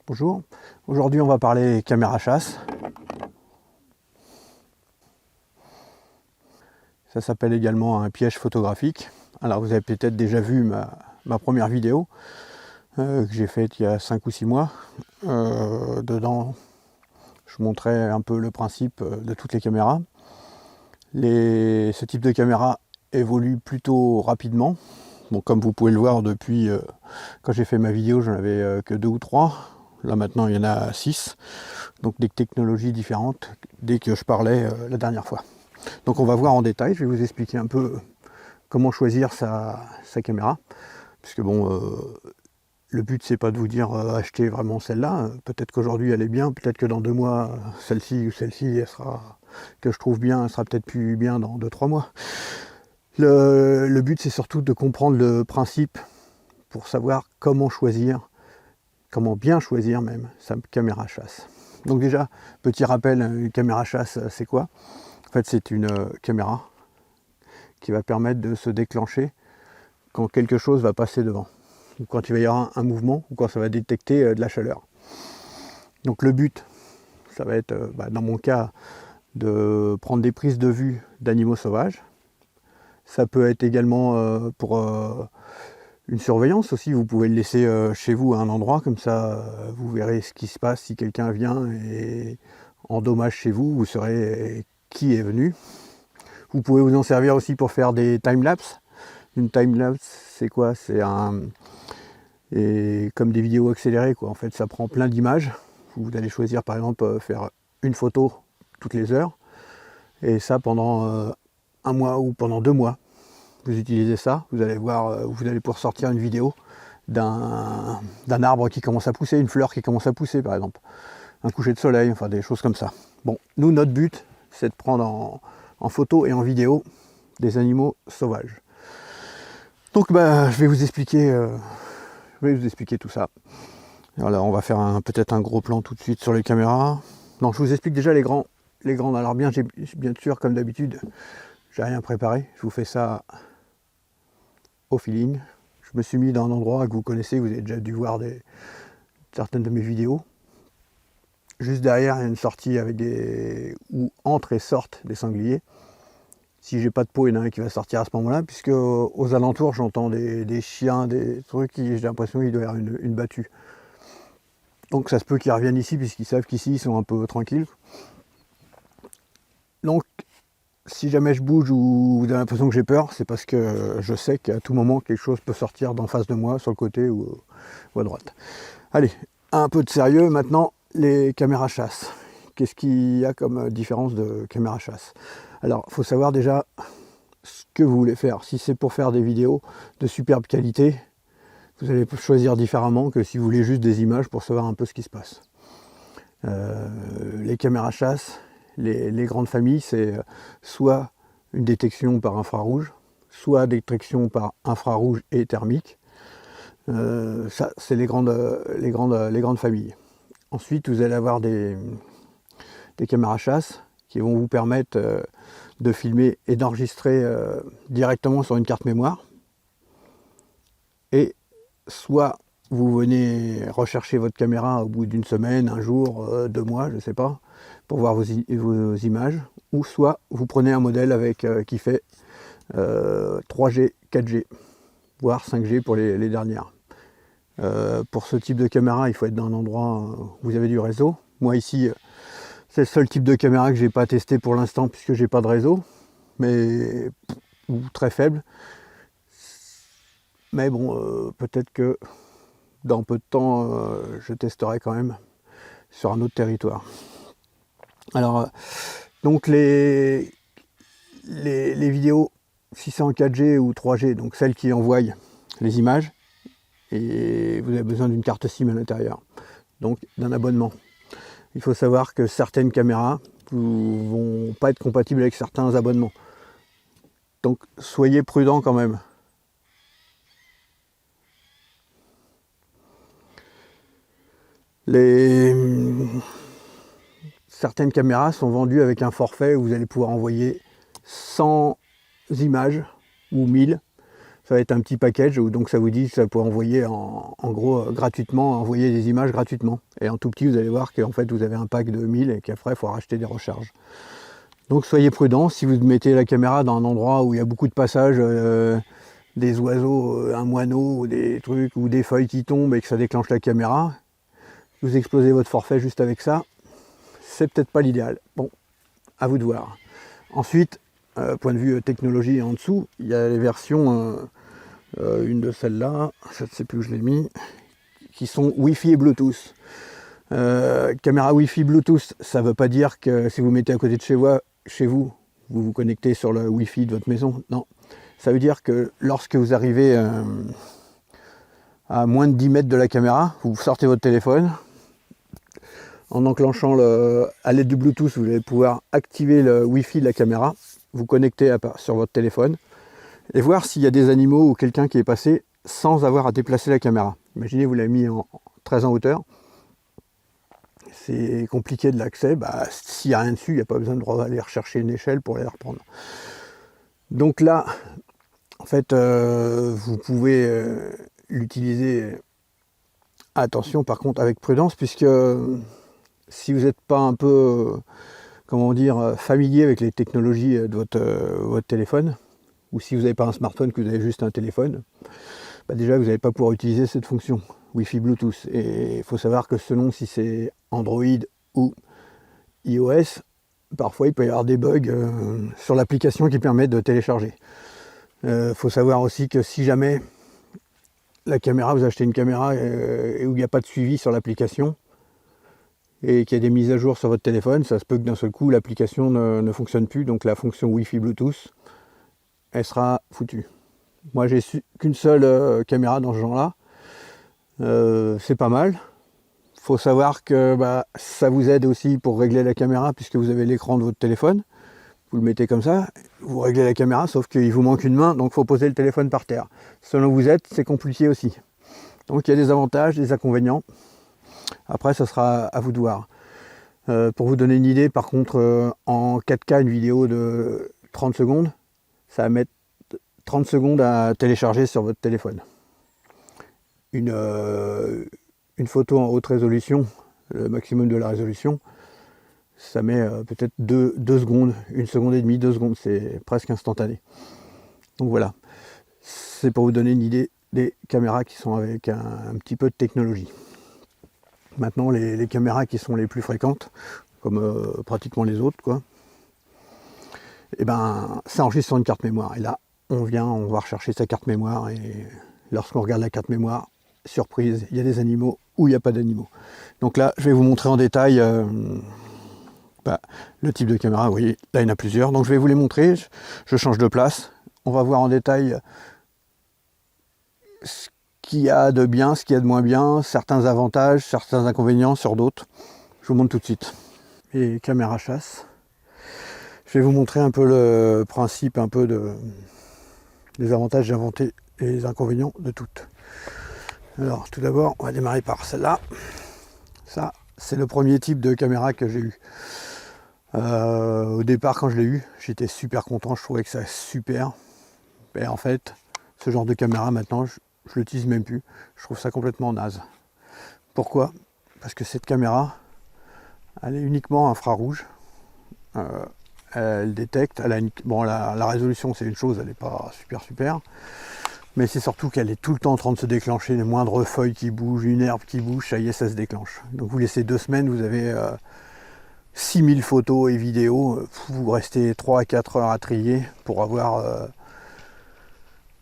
Bonjour, aujourd'hui on va parler caméra chasse. Ça s'appelle également un piège photographique. Alors vous avez peut-être déjà vu ma première vidéo que j'ai faite il y a 5 ou 6 mois. Dedans je montrais un peu le principe de toutes les caméras. Ce type de caméra évolue plutôt rapidement. Bon, comme vous pouvez le voir depuis quand j'ai fait ma vidéo, j'en avais que 2 ou 3. Là maintenant il y en a 6. Donc des technologies différentes dès que je parlais la dernière fois. Donc on va voir en détail, je vais vous expliquer un peu comment choisir sa caméra. Puisque bon, le but c'est pas de vous dire acheter vraiment celle-là. Peut-être qu'aujourd'hui elle est bien, peut-être que dans 2 mois, celle-ci ou celle-ci, elle sera, que je trouve bien, elle sera peut-être plus bien dans 2-3 mois. Le but c'est surtout de comprendre le principe pour savoir comment choisir, comment bien choisir même sa caméra chasse. Donc déjà, petit rappel, une caméra chasse c'est quoi? En fait c'est une caméra qui va permettre de se déclencher quand quelque chose va passer devant, ou quand il va y avoir un mouvement, ou quand ça va détecter de la chaleur. Donc le but, ça va être, dans mon cas, de prendre des prises de vue d'animaux sauvages. Ça peut être également pour une surveillance aussi, vous pouvez le laisser chez vous à un endroit, comme ça vous verrez ce qui se passe si quelqu'un vient et endommage chez vous, vous saurez qui est venu. Vous pouvez vous en servir aussi pour faire des time-lapse. Une time-lapse, c'est quoi? C'est comme des vidéos accélérées, quoi. En fait, ça prend plein d'images. Vous allez choisir, par exemple, faire une photo toutes les heures. Et ça pendant 1 mois ou pendant 2 mois. Vous utilisez ça, vous allez voir, vous allez pouvoir sortir une vidéo d'un arbre qui commence à pousser, une fleur qui commence à pousser, par exemple. Un coucher de soleil, enfin des choses comme ça. Bon, nous, notre but, c'est de prendre en photo et en vidéo des animaux sauvages. Donc je vais vous expliquer tout ça. Alors là, on va faire peut-être un gros plan tout de suite sur les caméras. Non, je vous explique déjà les grandes. Alors bien sûr, comme d'habitude, j'ai rien préparé. Je vous fais ça au feeling. Je me suis mis dans un endroit que vous connaissez, vous avez déjà dû voir certaines de mes vidéos. Juste derrière, il y a une sortie avec où entrent et sortent des sangliers. Si j'ai pas de peau, il y en a un qui va sortir à ce moment-là, puisque aux alentours, j'entends des chiens, des trucs, j'ai l'impression qu'il doit y avoir une battue. Donc ça se peut qu'ils reviennent ici, puisqu'ils savent qu'ici, ils sont un peu tranquilles. Donc, si jamais je bouge ou vous avez l'impression que j'ai peur, c'est parce que je sais qu'à tout moment, quelque chose peut sortir d'en face de moi, sur le côté ou à droite. Allez, un peu de sérieux. Maintenant, les caméras chasse. Qu'est-ce qu'il y a comme différence de caméra chasse? Alors, il faut savoir déjà ce que vous voulez faire. Si c'est pour faire des vidéos de superbe qualité, vous allez choisir différemment que si vous voulez juste des images pour savoir un peu ce qui se passe. Les caméras chasse, les grandes familles, c'est soit une détection par infrarouge, soit détection par infrarouge et thermique. Ça, c'est les grandes familles. Ensuite, vous allez avoir des caméras chasse qui vont vous permettre de filmer et d'enregistrer directement sur une carte mémoire. Et soit vous venez rechercher votre caméra au bout d'une semaine, un jour, 2 mois, je ne sais pas, pour voir vos images, ou soit vous prenez un modèle qui fait 3G, 4G, voire 5G pour les dernières. Pour ce type de caméra, il faut être dans un endroit où vous avez du réseau. Moi ici, c'est le seul type de caméra que j'ai pas testé pour l'instant puisque j'ai pas de réseau, ou très faible. Mais bon, peut-être que dans peu de temps, je testerai quand même sur un autre territoire. Alors, donc les vidéos, si c'est en 4G ou 3G, donc celles qui envoient les images, et vous avez besoin d'une carte SIM à l'intérieur, donc d'un abonnement. Il faut savoir que certaines caméras ne vont pas être compatibles avec certains abonnements. Donc soyez prudents quand même. Certaines caméras sont vendues avec un forfait où vous allez pouvoir envoyer 100 images ou 1000 ça va être un petit package, donc ça vous dit que ça peut envoyer en gros gratuitement, envoyer des images gratuitement. Et en tout petit, vous allez voir qu'en fait vous avez un pack de 1000 et qu'après il faut racheter des recharges. Donc soyez prudents, si vous mettez la caméra dans un endroit où il y a beaucoup de passages, des oiseaux, un moineau, ou des trucs, ou des feuilles qui tombent et que ça déclenche la caméra, vous explosez votre forfait juste avec ça, c'est peut-être pas l'idéal. Bon, à vous de voir. Ensuite, point de vue technologie en dessous, il y a les versions, une de celles-là, je ne sais plus où je l'ai mis, qui sont Wi-Fi et Bluetooth. Caméra Wi-Fi Bluetooth, ça ne veut pas dire que si vous mettez à côté de chez vous, vous vous connectez sur le Wi-Fi de votre maison. Non, ça veut dire que lorsque vous arrivez à moins de 10 mètres de la caméra, vous sortez votre téléphone. En enclenchant à l'aide du Bluetooth, vous allez pouvoir activer le Wi-Fi de la caméra, vous connecter sur votre téléphone et voir s'il y a des animaux ou quelqu'un qui est passé sans avoir à déplacer la caméra. Imaginez, vous l'avez mis très en hauteur, c'est compliqué de l'accès, s'il n'y a rien dessus, il n'y a pas besoin d'aller rechercher une échelle pour aller la reprendre. Donc là, en fait, vous pouvez l'utiliser, attention par contre avec prudence, puisque si vous n'êtes pas un peu, comment dire, familier avec les technologies de votre téléphone, ou si vous n'avez pas un smartphone, que vous avez juste un téléphone, déjà vous n'allez pas pouvoir utiliser cette fonction Wi-Fi Bluetooth. Et il faut savoir que selon si c'est Android ou iOS, parfois il peut y avoir des bugs sur l'application qui permet de télécharger. Il faut savoir aussi que si jamais la caméra, vous achetez une caméra et où il n'y a pas de suivi sur l'application, et qu'il y a des mises à jour sur votre téléphone, ça se peut que d'un seul coup l'application ne fonctionne plus, donc la fonction Wi-Fi Bluetooth, elle sera foutue. Moi j'ai qu'une seule caméra dans ce genre-là, c'est pas mal. Faut savoir que ça vous aide aussi pour régler la caméra, puisque vous avez l'écran de votre téléphone, vous le mettez comme ça, vous réglez la caméra, sauf qu'il vous manque une main, donc il faut poser le téléphone par terre. Selon où vous êtes, c'est compliqué aussi. Donc il y a des avantages, des inconvénients. Après, ça sera à vous de voir. Pour vous donner une idée, par contre, en 4K, une vidéo de 30 secondes, ça va mettre 30 secondes à télécharger sur votre téléphone. Une photo en haute résolution, le maximum de la résolution, ça met peut-être 2 secondes, 1 seconde et demie, 2 secondes, c'est presque instantané. Donc voilà, c'est pour vous donner une idée des caméras qui sont avec un petit peu de technologie. Maintenant, les caméras qui sont les plus fréquentes, comme pratiquement les autres, quoi, et ça enregistre sur une carte mémoire. Et là, on va rechercher sa carte mémoire, et lorsqu'on regarde la carte mémoire, surprise, il y a des animaux ou il n'y a pas d'animaux. Donc là, je vais vous montrer en détail le type de caméra. Vous voyez, là, il y en a plusieurs. Donc je vais vous les montrer. Je change de place. On va voir en détail ce qu'il y a de bien, ce qu'il y a de moins bien, certains avantages, certains inconvénients sur d'autres. Je vous montre tout de suite. Et caméra chasse. Je vais vous montrer un peu le principe des avantages et les inconvénients de toutes. Alors tout d'abord, on va démarrer par celle-là. Ça, c'est le premier type de caméra que j'ai eu. Au départ, quand je l'ai eu, j'étais super content, je trouvais que ça super. Et en fait, ce genre de caméra maintenant, je l'utilise même plus. Je trouve ça complètement naze. Pourquoi? Parce que cette caméra, elle est uniquement infrarouge. Elle détecte, la résolution c'est une chose, elle n'est pas super. Mais c'est surtout qu'elle est tout le temps en train de se déclencher, les moindres feuilles qui bougent, une herbe qui bouge, ça y est, ça se déclenche. Donc vous laissez 2 semaines, vous avez 6000 photos et vidéos, vous restez 3 à 4 heures à trier pour avoir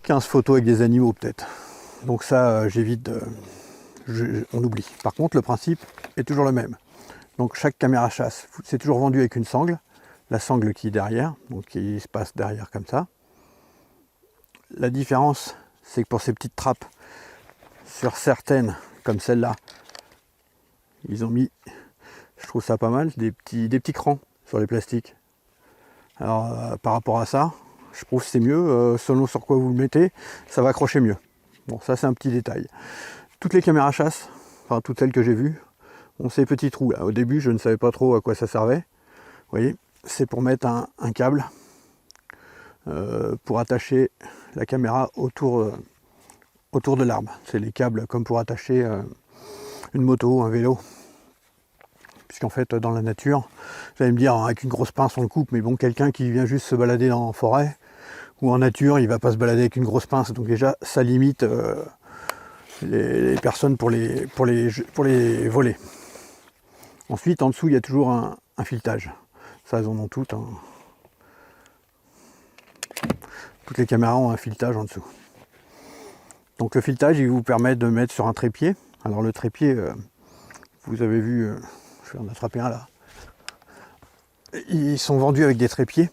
15 photos avec des animaux peut-être. Donc ça, j'évite, on oublie. Par contre, le principe est toujours le même. Donc chaque caméra chasse, c'est toujours vendu avec une sangle, la sangle qui est derrière, donc qui se passe derrière comme ça. La différence, c'est que pour ces petites trappes, sur certaines, comme celle-là, ils ont mis, je trouve ça pas mal, des petits crans sur les plastiques. Alors par rapport à ça, je trouve que c'est mieux, selon sur quoi vous le mettez, ça va accrocher mieux. Bon, ça c'est un petit détail. Toutes les caméras chasse, enfin toutes celles que j'ai vues, ont ces petits trous là. Au début, je ne savais pas trop à quoi ça servait. Vous voyez, c'est pour mettre un câble pour attacher la caméra autour de l'arbre. C'est les câbles comme pour attacher une moto, un vélo. Puisqu'en fait, dans la nature, vous allez me dire, avec une grosse pince on le coupe, mais bon, quelqu'un qui vient juste se balader en forêt ou en nature, il va pas se balader avec une grosse pince. Donc déjà, ça limite les personnes pour les voler. Ensuite, en dessous, il y a toujours un filetage. Ça, elles en ont toutes. Hein. Toutes les caméras ont un filetage en dessous. Donc le filetage, il vous permet de mettre sur un trépied. Alors le trépied, vous avez vu, je vais en attraper un là. Ils sont vendus avec des trépieds.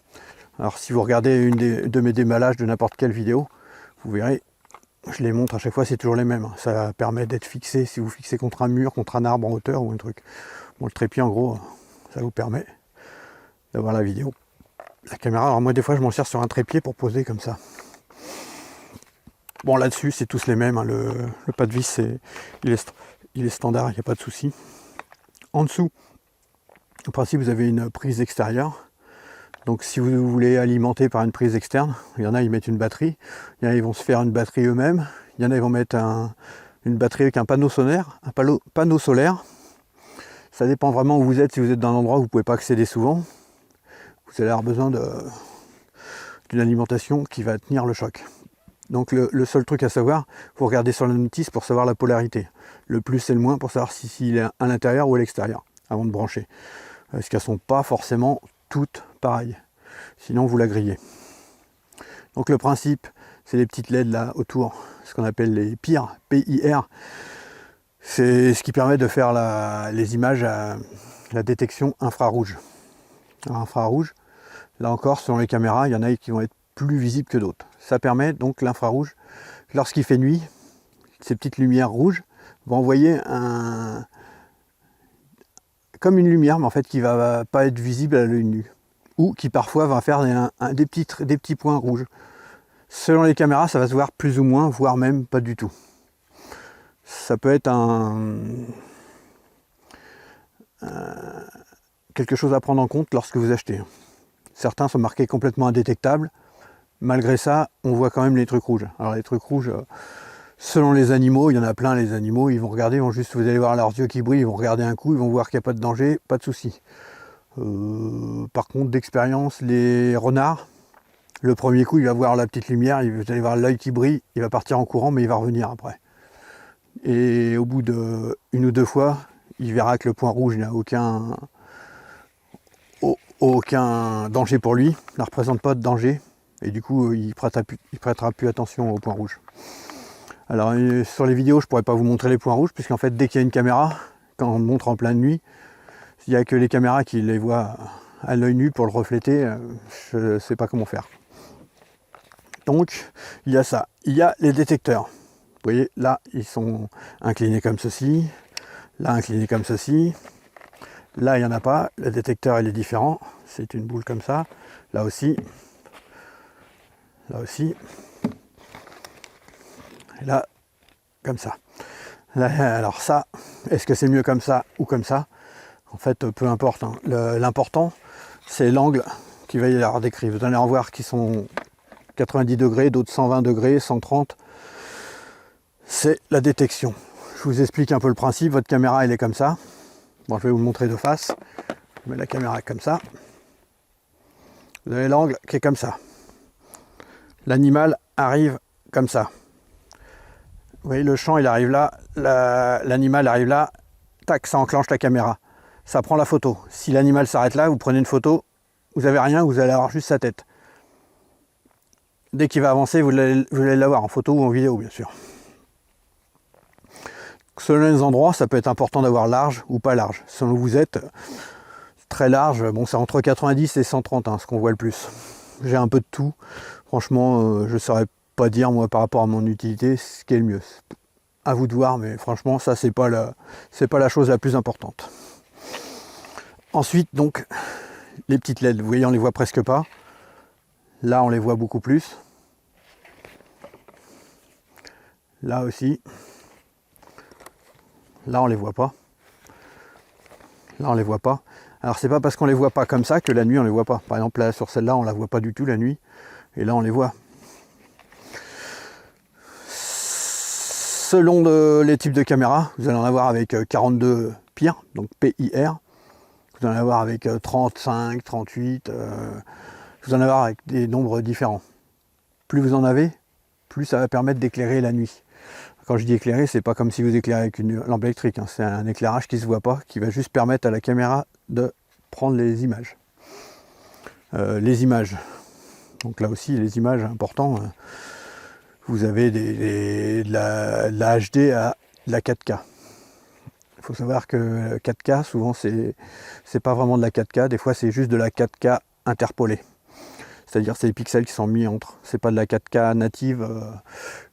Alors si vous regardez une de mes démallages de n'importe quelle vidéo, vous verrez, je les montre à chaque fois, c'est toujours les mêmes. Ça permet d'être fixé, si vous fixez contre un mur, contre un arbre en hauteur ou un truc. Bon, le trépied, en gros, ça vous permet d'avoir la vidéo. La caméra, alors moi des fois je m'en sers sur un trépied pour poser comme ça. Bon, là-dessus, c'est tous les mêmes. Hein. Le pas de vis, il est standard, il n'y a pas de souci. En dessous, en principe, vous avez une prise extérieure. Donc si vous voulez alimenter par une prise externe, il y en a, ils mettent une batterie. Il y en a, ils vont se faire une batterie eux-mêmes. Il y en a, ils vont mettre une batterie avec un panneau solaire. Panneau solaire. Ça dépend vraiment où vous êtes. Si vous êtes dans un endroit où vous ne pouvez pas accéder souvent, vous allez avoir besoin d'une alimentation qui va tenir le choc. Donc le seul truc à savoir, vous regardez sur la notice pour savoir la polarité. Le plus et le moins pour savoir s'il est à l'intérieur ou à l'extérieur, avant de brancher. Parce qu'elles ne sont pas forcément toutes pareilles. Sinon vous la grillez. Donc le principe, c'est les petites LED là autour, ce qu'on appelle les PIR, P-I-R. C'est ce qui permet de faire les images à la détection infrarouge. Alors, infrarouge, là encore, selon les caméras, il y en a qui vont être plus visibles que d'autres. Ça permet donc l'infrarouge, lorsqu'il fait nuit, ces petites lumières rouges vont envoyer comme une lumière, mais en fait qui ne va pas être visible à l'œil nu, ou qui parfois va faire des petits points rouges. Selon les caméras, ça va se voir plus ou moins, voire même pas du tout. Ça peut être quelque chose à prendre en compte lorsque vous achetez. Certains sont marqués complètement indétectables. Malgré ça, on voit quand même les trucs rouges. Alors les trucs rouges, selon les animaux, il y en a plein, les animaux, ils vont regarder, vous allez voir leurs yeux qui brillent, ils vont regarder un coup, ils vont voir qu'il n'y a pas de danger, pas de souci. Par contre, d'expérience, les renards, le premier coup, il va voir la petite lumière, vous allez voir l'œil qui brille, il va partir en courant, mais il va revenir après. Et au bout de une ou deux fois, il verra que le point rouge n'a aucun danger pour lui, ne représente pas de danger, et du coup il prêtera plus attention au point rouge. Alors sur les vidéos je pourrais pas vous montrer les points rouges, puisqu'en fait dès qu'il y a une caméra, quand on montre en pleine nuit, il n'y a que les caméras qui les voient à l'œil nu pour le refléter, je ne sais pas comment faire. Donc il y a ça, il y a les détecteurs. Vous voyez là ils sont inclinés comme ceci, là inclinés comme ceci. Là, il n'y en a pas. Le détecteur, il est différent. C'est une boule comme ça. Là aussi. Là aussi. Et là, comme ça. Là, alors ça, est-ce que c'est mieux comme ça ou comme ça? En fait, peu importe. Hein. L'important, c'est l'angle qui va y avoir décrit. Vous allez en voir qui sont 90 degrés, d'autres 120 degrés, 130. C'est la détection. Je vous explique un peu le principe. Votre caméra, elle est comme ça. Bon, je vais vous le montrer de face. Je mets la caméra comme ça. Vous avez l'angle qui est comme ça. L'animal arrive comme ça. Vous voyez, le champ, il arrive là. L'animal arrive là. Tac, ça enclenche la caméra. Ça prend la photo. Si l'animal s'arrête là, vous prenez une photo. Vous n'avez rien, vous allez avoir juste sa tête. Dès qu'il va avancer, vous allez l'avoir en photo ou en vidéo, bien sûr. Selon les endroits, ça peut être important d'avoir large ou pas large. Selon où vous êtes, très large, bon, c'est entre 90 et 130, hein, ce qu'on voit le plus. J'ai un peu de tout. Franchement, je ne saurais pas dire, moi, par rapport à mon utilité, ce qui est le mieux. À vous de voir, mais franchement, ça, c'est pas la chose la plus importante. Ensuite, donc, les petites LED. Vous voyez, on les voit presque pas. Là, on les voit beaucoup plus. Là aussi. Là, on les voit pas. Là, on les voit pas. Alors, c'est pas parce qu'on les voit pas comme ça que la nuit, on les voit pas. Par exemple, là, sur celle-là, on la voit pas du tout la nuit. Et là on les voit. Selon les types de caméras, vous allez en avoir avec 42 PIR, donc PIR. Vous allez en avoir avec 35, 38. Vous en avoir avec des nombres différents. Plus vous en avez, plus ça va permettre d'éclairer la nuit. Quand je dis éclairer, c'est pas comme si vous éclairez avec une lampe électrique, hein. C'est un éclairage qui ne se voit pas, qui va juste permettre à la caméra de prendre les images. Donc là aussi, les images, important. Vous avez de la HD à de la 4K. Il faut savoir que 4K, souvent, c'est pas vraiment de la 4K. Des fois, c'est juste de la 4K interpolée. C'est-à-dire c'est les pixels qui sont mis entre. C'est pas de la 4K native.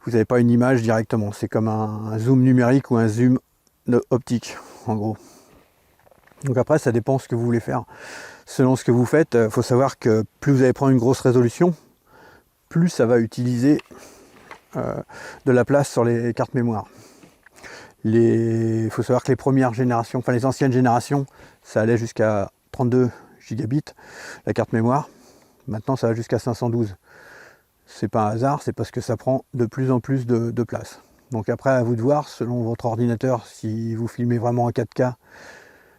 Vous n'avez pas une image directement. C'est comme un zoom numérique ou un zoom optique, en gros. Donc après, ça dépend ce que vous voulez faire. Selon ce que vous faites, il faut savoir que plus vous allez prendre une grosse résolution, plus ça va utiliser de la place sur les cartes mémoire. Il faut savoir que les premières générations, enfin les anciennes générations, ça allait jusqu'à 32 gigabits la carte mémoire. Maintenant ça va jusqu'à 512. C'est pas un hasard, c'est parce que ça prend de plus en plus de place. Donc après à vous de voir, selon votre ordinateur, si vous filmez vraiment en 4K,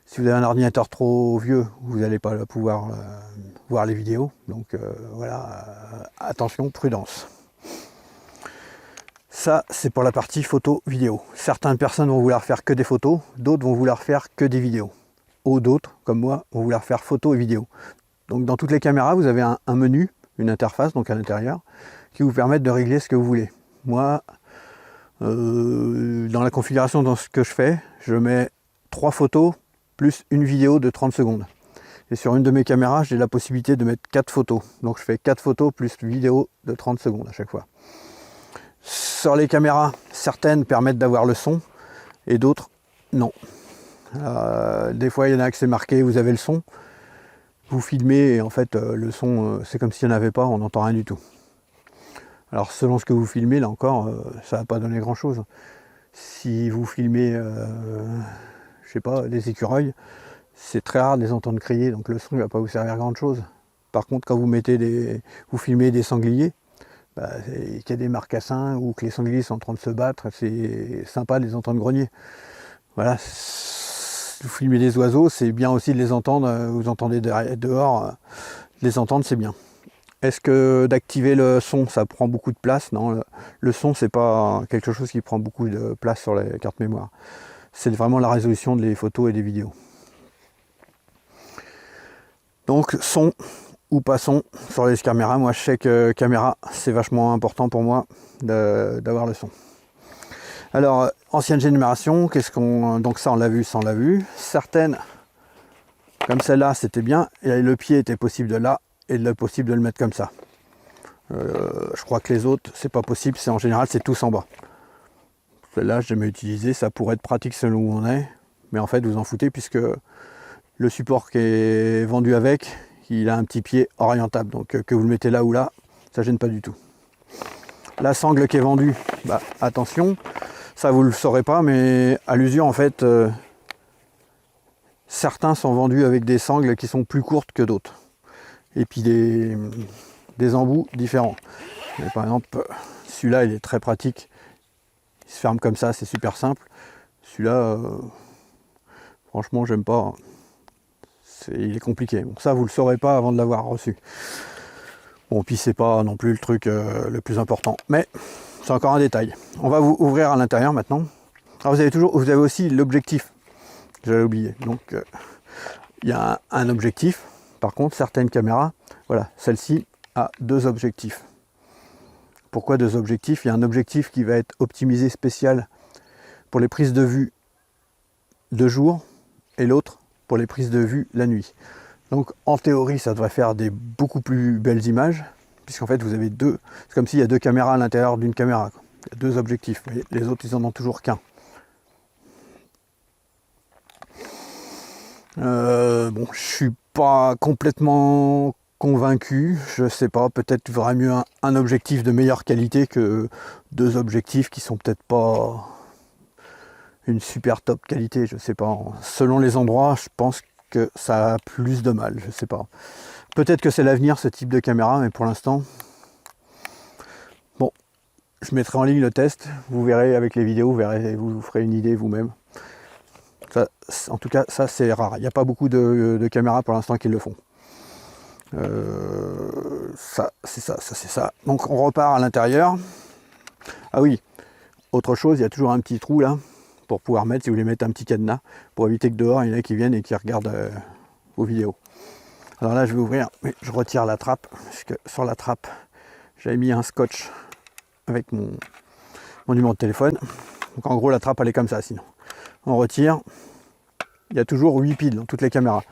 si vous avez un ordinateur trop vieux, vous n'allez pas pouvoir voir les vidéos. Donc voilà, attention, prudence. Ça, c'est pour la partie photo-vidéo. Certaines personnes vont vouloir faire que des photos, d'autres vont vouloir faire que des vidéos. Ou d'autres, comme moi, vont vouloir faire photo et vidéo. Donc dans toutes les caméras, vous avez un menu, une interface, donc à l'intérieur, qui vous permettent de régler ce que vous voulez. Moi, dans la configuration, dans ce que je fais, je mets 3 photos plus une vidéo de 30 secondes. Et sur une de mes caméras, j'ai la possibilité de mettre 4 photos. Donc je fais 4 photos plus vidéo de 30 secondes à chaque fois. Sur les caméras, certaines permettent d'avoir le son et d'autres non. Des fois il y en a que c'est marqué, vous avez le son, vous filmez et en fait le son c'est comme s'il n'y en avait pas, on n'entend rien du tout. Alors selon ce que vous filmez, là encore, ça va pas donner grand chose. Si vous filmez, je sais pas, des écureuils, c'est très rare de les entendre crier, donc le son ne va pas vous servir à grand chose. Par contre quand vous filmez des sangliers, qu'il y a des marcassins ou que les sangliers sont en train de se battre, c'est sympa de les entendre grogner. Voilà, vous filmez des oiseaux, c'est bien aussi de les entendre, vous entendez dehors, les entendre c'est bien. Est-ce que d'activer le son, ça prend beaucoup de place? Non, le son c'est pas quelque chose qui prend beaucoup de place sur les cartes mémoire. C'est vraiment la résolution des photos et des vidéos. Donc son ou pas son sur les caméras. Moi je sais que caméra c'est vachement important pour moi d'avoir le son. Alors ancienne génération, donc ça on l'a vu, ça on l'a vu. Certaines comme celle-là c'était bien, et le pied était possible de là et possible de le mettre comme ça. Je crois que les autres c'est pas possible, c'est en général c'est tous en bas. Celle-là j'ai jamais utilisé, ça pourrait être pratique selon où on est, mais en fait vous en foutez puisque le support qui est vendu avec, il a un petit pied orientable, donc que vous le mettez là ou là, ça gêne pas du tout. La sangle qui est vendue, attention, ça vous le saurez pas, mais à l'usure en fait, certains sont vendus avec des sangles qui sont plus courtes que d'autres. Et puis des embouts différents. Mais par exemple, celui-là il est très pratique, il se ferme comme ça, c'est super simple. Celui-là, franchement j'aime pas. Il est compliqué. Bon, ça, vous le saurez pas avant de l'avoir reçu. Bon, puis c'est pas non plus le truc le plus important. Mais c'est encore un détail. On va vous ouvrir à l'intérieur maintenant. Alors vous avez aussi l'objectif. J'avais oublié. Donc il y a un objectif. Par contre, certaines caméras, voilà, celle-ci a 2 objectifs. Pourquoi 2 objectifs? Il y a un objectif qui va être optimisé spécial pour les prises de vue de jour et l'autre pour les prises de vue la nuit. Donc en théorie ça devrait faire des beaucoup plus belles images, puisqu'en fait vous avez c'est comme s'il y a 2 caméras à l'intérieur d'une caméra. Il y a 2 objectifs, mais les autres ils en ont toujours qu'un. Bon, je suis pas complètement convaincu, je sais pas, peut-être il vaudrait mieux un objectif de meilleure qualité que 2 objectifs qui sont peut-être pas une super top qualité, je sais pas. Selon les endroits, je pense que ça a plus de mal, je sais pas. Peut-être que c'est l'avenir ce type de caméra, mais pour l'instant, je mettrai en ligne le test, vous verrez avec les vidéos, vous ferez une idée vous-même. En tout cas, ça c'est rare. Il n'y a pas beaucoup de caméras pour l'instant qui le font. Ça, c'est ça, ça c'est ça. Donc on repart à l'intérieur. Ah oui, autre chose, il y a toujours un petit trou là, pour pouvoir mettre, si vous voulez mettre un petit cadenas, pour éviter que dehors, il y en a qui viennent et qui regardent vos vidéos. Alors là, je vais ouvrir, mais je retire la trappe, parce que sur la trappe, j'avais mis un scotch avec mon numéro de téléphone. Donc en gros, la trappe, elle est comme ça, sinon. On retire. Il y a toujours 8 piles dans toutes les caméras.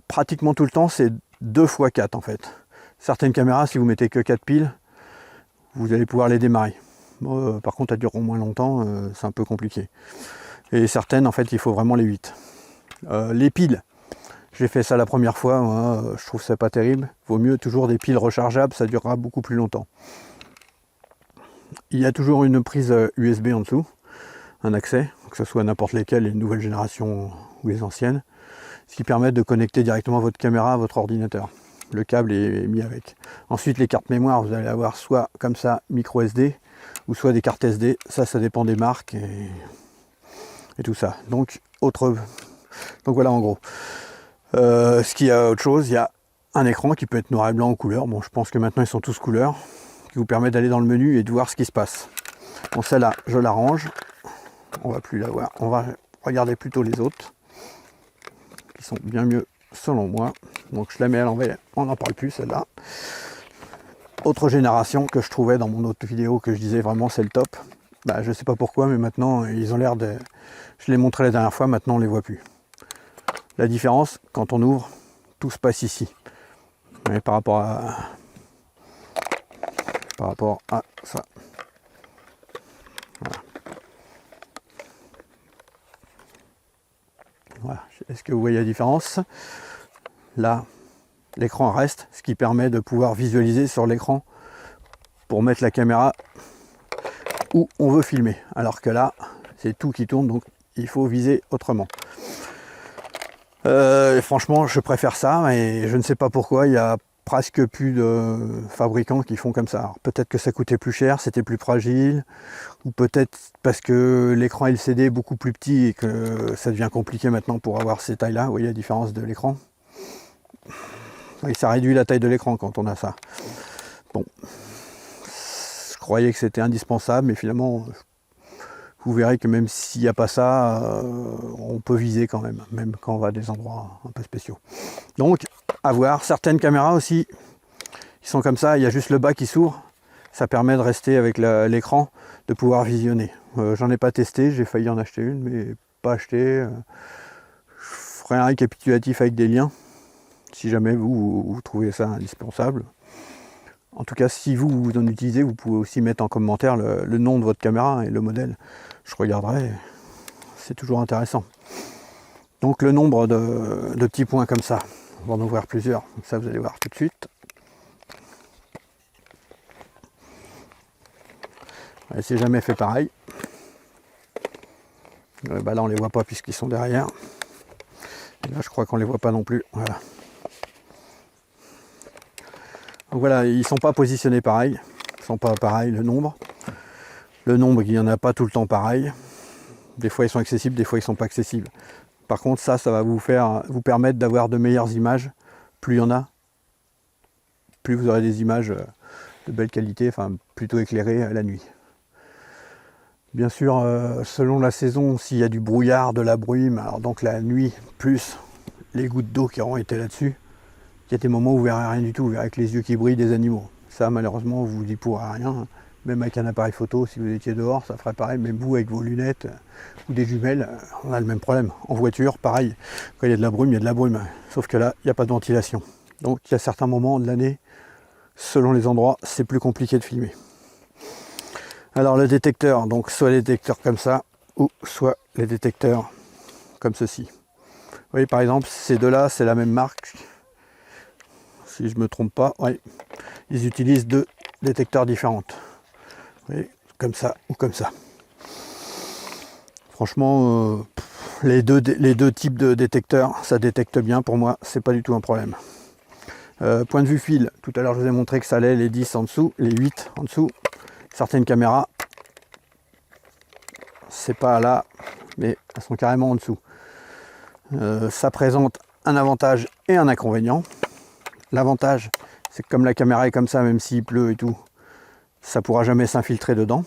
Pratiquement tout le temps, c'est 2 x 4 en fait. Certaines caméras, si vous mettez que 4 piles, vous allez pouvoir les démarrer. Bon, par contre, elles dureront moins longtemps, c'est un peu compliqué. Et certaines, en fait, il faut vraiment les 8. Les piles, j'ai fait ça la première fois, moi, je trouve ça pas terrible. Vaut mieux toujours des piles rechargeables, ça durera beaucoup plus longtemps. Il y a toujours une prise USB en dessous, un accès, que ce soit n'importe lesquelles, les nouvelles générations ou les anciennes, ce qui permet de connecter directement votre caméra à votre ordinateur. Le câble est mis avec. Ensuite, les cartes mémoire, vous allez avoir soit comme ça, micro SD, ou soit des cartes SD, ça dépend des marques et tout ça. Donc voilà en gros. Ce qu'il y a autre chose, il y a un écran qui peut être noir et blanc ou couleur. Bon, je pense que maintenant ils sont tous couleurs, qui vous permet d'aller dans le menu et de voir ce qui se passe. Bon, celle-là, je la range. On va plus la voir. On va regarder plutôt les autres, qui sont bien mieux selon moi. Donc je la mets à l'envers, on n'en parle plus celle-là. Autre génération que je trouvais dans mon autre vidéo que je disais vraiment c'est le top. Bah, je sais pas pourquoi, mais maintenant ils ont l'air de... Je l'ai montré la dernière fois, maintenant on les voit plus. La différence, quand on ouvre, tout se passe ici. Mais par rapport à ça. Voilà. Voilà. Est-ce que vous voyez la différence? Là, l'écran reste, ce qui permet de pouvoir visualiser sur l'écran pour mettre la caméra où on veut filmer. Alors que là, c'est tout qui tourne, donc il faut viser autrement. Franchement, je préfère ça, mais je ne sais pas pourquoi, il y a presque plus de fabricants qui font comme ça. Peut-être que ça coûtait plus cher, c'était plus fragile, ou peut-être parce que l'écran LCD est beaucoup plus petit et que ça devient compliqué maintenant pour avoir ces tailles-là. Vous voyez la différence de l'écran? Oui, ça réduit la taille de l'écran quand on a ça. Bon, je croyais que c'était indispensable, mais finalement, vous verrez que même s'il n'y a pas ça, on peut viser quand même quand on va à des endroits un peu spéciaux. Donc, à voir. Certaines caméras aussi, qui sont comme ça, il y a juste le bas qui s'ouvre. Ça permet de rester avec l'écran, de pouvoir visionner. J'en ai pas testé, j'ai failli en acheter une, mais pas acheté. Je ferai un récapitulatif avec des liens, si jamais vous trouvez ça indispensable. En tout cas, si vous en utilisez, vous pouvez aussi mettre en commentaire le nom de votre caméra et le modèle. Je regarderai, c'est toujours intéressant. Donc le nombre de petits points comme ça, on va en ouvrir plusieurs, donc ça vous allez voir tout de suite. C'est jamais fait pareil. Bah là on les voit pas puisqu'ils sont derrière. Et là je crois qu'on les voit pas non plus. Voilà. Donc voilà, ils sont pas positionnés pareil. Ils sont pas pareils le nombre. Le nombre, il n'y en a pas tout le temps pareil. Des fois ils sont accessibles, des fois ils sont pas accessibles. Par contre ça va vous permettre d'avoir de meilleures images. Plus il y en a, plus vous aurez des images de belle qualité, enfin plutôt éclairées à la nuit. Bien sûr, selon la saison, s'il y a du brouillard, de la brume, alors donc la nuit, plus les gouttes d'eau qui auront été là-dessus, il y a des moments où vous verrez rien du tout, vous verrez avec les yeux qui brillent des animaux. Ça, malheureusement, vous n'y pourrez rien. Même avec un appareil photo, si vous étiez dehors, ça ferait pareil. Même vous, avec vos lunettes ou des jumelles, on a le même problème. En voiture, pareil. Quand il y a de la brume, il y a de la brume. Sauf que là, il n'y a pas de ventilation. Donc, il y a certains moments de l'année, selon les endroits, c'est plus compliqué de filmer. Alors, le détecteur, donc soit les détecteurs comme ça, ou soit les détecteurs comme ceci. Vous voyez, par exemple, ces deux-là, c'est la même marque. Si je ne me trompe pas, oui. Ils utilisent deux détecteurs différents. Vous voyez, comme ça ou comme ça. Franchement, les deux types de détecteurs, ça détecte bien pour moi, c'est pas du tout un problème. Point de vue fil, tout à l'heure je vous ai montré que ça allait les 10 en dessous, les 8 en dessous. Certaines caméras, c'est pas là, mais elles sont carrément en dessous. Ça présente un avantage et un inconvénient. L'avantage, c'est que comme la caméra est comme ça, même s'il pleut et tout, ça pourra jamais s'infiltrer dedans.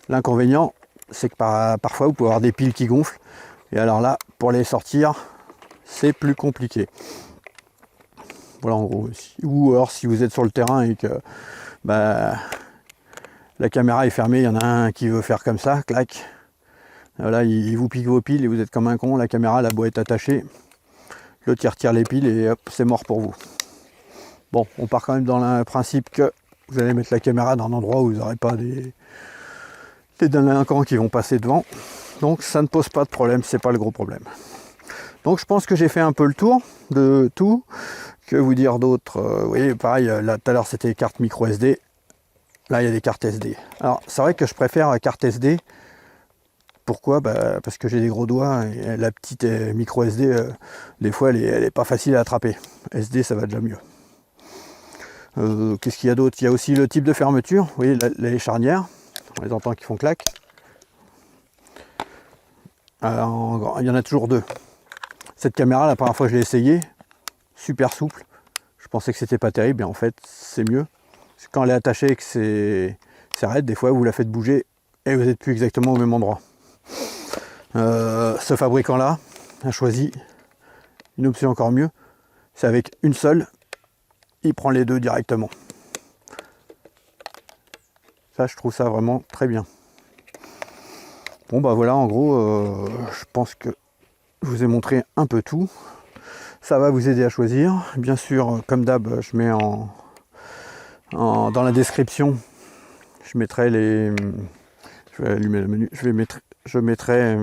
L'inconvénient, c'est que parfois vous pouvez avoir des piles qui gonflent, et alors là, pour les sortir, c'est plus compliqué. Voilà en gros. Ou alors si vous êtes sur le terrain et que la caméra est fermée, il y en a un qui veut faire comme ça, clac. Voilà, il vous pique vos piles et vous êtes comme un con, la caméra, la boîte est attachée. L'autre il retire les piles et hop, c'est mort pour vous. Bon, on part quand même dans le principe que vous allez mettre la caméra dans un endroit où vous n'aurez pas des délinquants qui vont passer devant. Donc ça ne pose pas de problème, c'est pas le gros problème. Donc je pense que j'ai fait un peu le tour de tout. Que vous dire d'autre? Vous voyez, pareil, là tout à l'heure c'était les cartes micro SD. Là il y a des cartes SD. Alors c'est vrai que je préfère la carte SD. Pourquoi? Parce que j'ai des gros doigts et la petite micro SD, des fois elle est pas facile à attraper. SD ça va déjà mieux. Qu'est-ce qu'il y a d'autre? Il y a aussi le type de fermeture. Vous voyez les charnières, on les entend qui font clac. Alors, il y en a toujours deux. Cette caméra, la première fois que je l'ai essayée, super souple. Je pensais que c'était pas terrible, et en fait c'est mieux. Quand elle est attachée et que c'est raide, des fois vous la faites bouger et vous n'êtes plus exactement au même endroit. Ce fabricant là a choisi une option encore mieux, c'est avec une seule, il prend les deux directement. Ça je trouve ça vraiment très bien. Bon voilà, en gros je pense que je vous ai montré un peu tout. Ça va vous aider à choisir. Bien sûr, comme d'hab, je mets dans la description, je mettrai les... Je vais allumer le menu. Je mettrai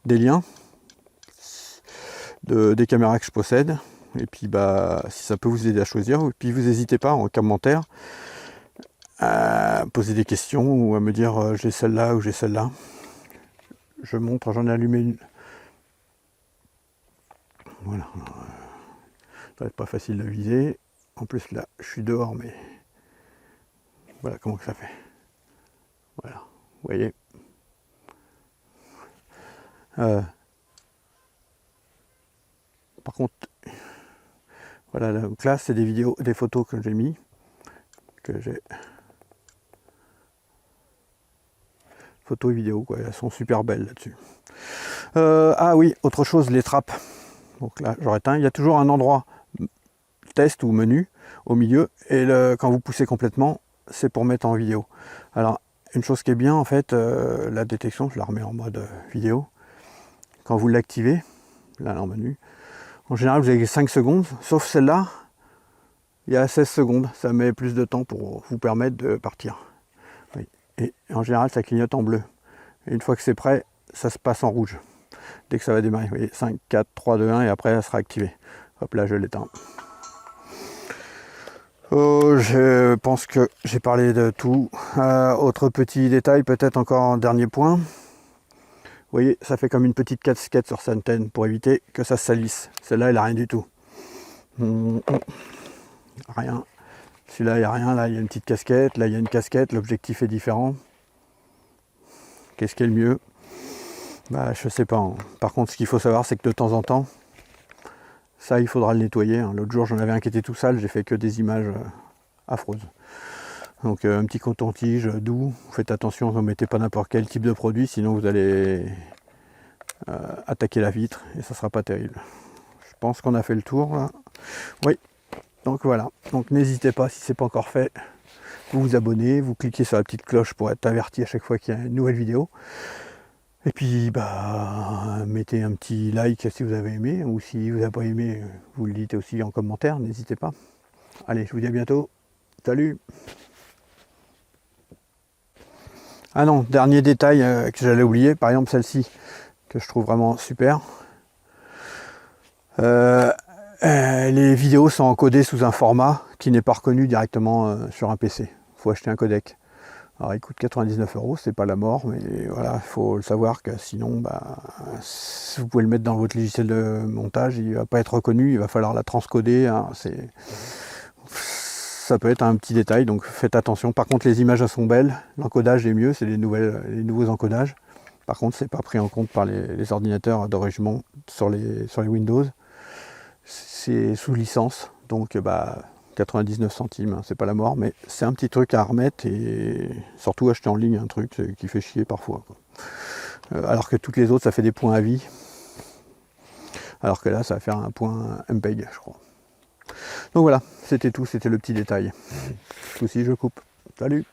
des liens des caméras que je possède. Et puis si ça peut vous aider à choisir. Et puis vous n'hésitez pas en commentaire à poser des questions ou à me dire j'ai celle-là ou j'ai celle-là. Je montre, j'en ai allumé une. Voilà. Ça va être pas facile de viser. En plus là, je suis dehors, mais voilà comment que ça fait. Voilà, vous voyez. Par contre, voilà, donc là c'est des vidéos, des photos que j'ai mis, photos et vidéos, quoi. Elles sont super belles là-dessus. Ah oui, autre chose, les trappes. Donc là, j'aurais éteint. Il y a toujours un endroit test ou menu au milieu, et quand vous poussez complètement, c'est pour mettre en vidéo. Alors, une chose qui est bien, en fait, la détection, je la remets en mode vidéo. Quand vous l'activez, là en menu, en général, vous avez 5 secondes, sauf celle-là, il y a 16 secondes. Ça met plus de temps pour vous permettre de partir. Oui. Et en général, ça clignote en bleu. Et une fois que c'est prêt, ça se passe en rouge. Dès que ça va démarrer, vous voyez, 5, 4, 3, 2, 1, et après, elle sera activée. Hop là, je l'éteins. Je pense que j'ai parlé de tout. Autre petit détail, peut-être encore un dernier point. Vous voyez, ça fait comme une petite casquette sur sa antenne pour éviter que ça se salisse. Celle-là, elle n'a rien du tout. Rien. Celui-là, il n'y a rien. Là, il y a une petite casquette. Là, il y a une casquette. L'objectif est différent. Qu'est-ce qui est le mieux? Je sais pas. Par contre, ce qu'il faut savoir, c'est que de temps en temps, ça, il faudra le nettoyer. L'autre jour, j'en avais un qui était tout sale. J'ai fait que des images affreuses. Donc, un petit coton-tige doux. Faites attention, ne mettez pas n'importe quel type de produit, sinon vous allez attaquer la vitre et ça sera pas terrible. Je pense qu'on a fait le tour là. Oui. Donc voilà. Donc n'hésitez pas, si c'est pas encore fait, vous vous abonnez, vous cliquez sur la petite cloche pour être averti à chaque fois qu'il y a une nouvelle vidéo. Et puis mettez un petit like si vous avez aimé, ou si vous n'avez pas aimé, vous le dites aussi en commentaire, n'hésitez pas. Allez, je vous dis à bientôt. Salut. Ah non, dernier détail que j'allais oublier, par exemple celle-ci, que je trouve vraiment super. Les vidéos sont encodées sous un format qui n'est pas reconnu directement sur un PC. Il faut acheter un codec. Alors il coûte 99 €, c'est pas la mort, mais voilà, il faut le savoir que sinon, si vous pouvez le mettre dans votre logiciel de montage, il ne va pas être reconnu, il va falloir la transcoder. Hein, ça peut être un petit détail, donc faites attention. Par contre, les images elles sont belles, l'encodage est mieux, c'est les nouveaux encodages. Par contre, c'est pas pris en compte par les ordinateurs d'origine sur les Windows. C'est sous licence, donc 99 centimes, hein, c'est pas la mort, mais c'est un petit truc à remettre et surtout acheter en ligne un truc qui fait chier parfois, quoi. Alors que toutes les autres, ça fait des points à vie. Alors que là, ça va faire un point MPEG, je crois. Donc voilà, c'était tout, c'était le petit détail. Ce coup-ci, je coupe. Salut!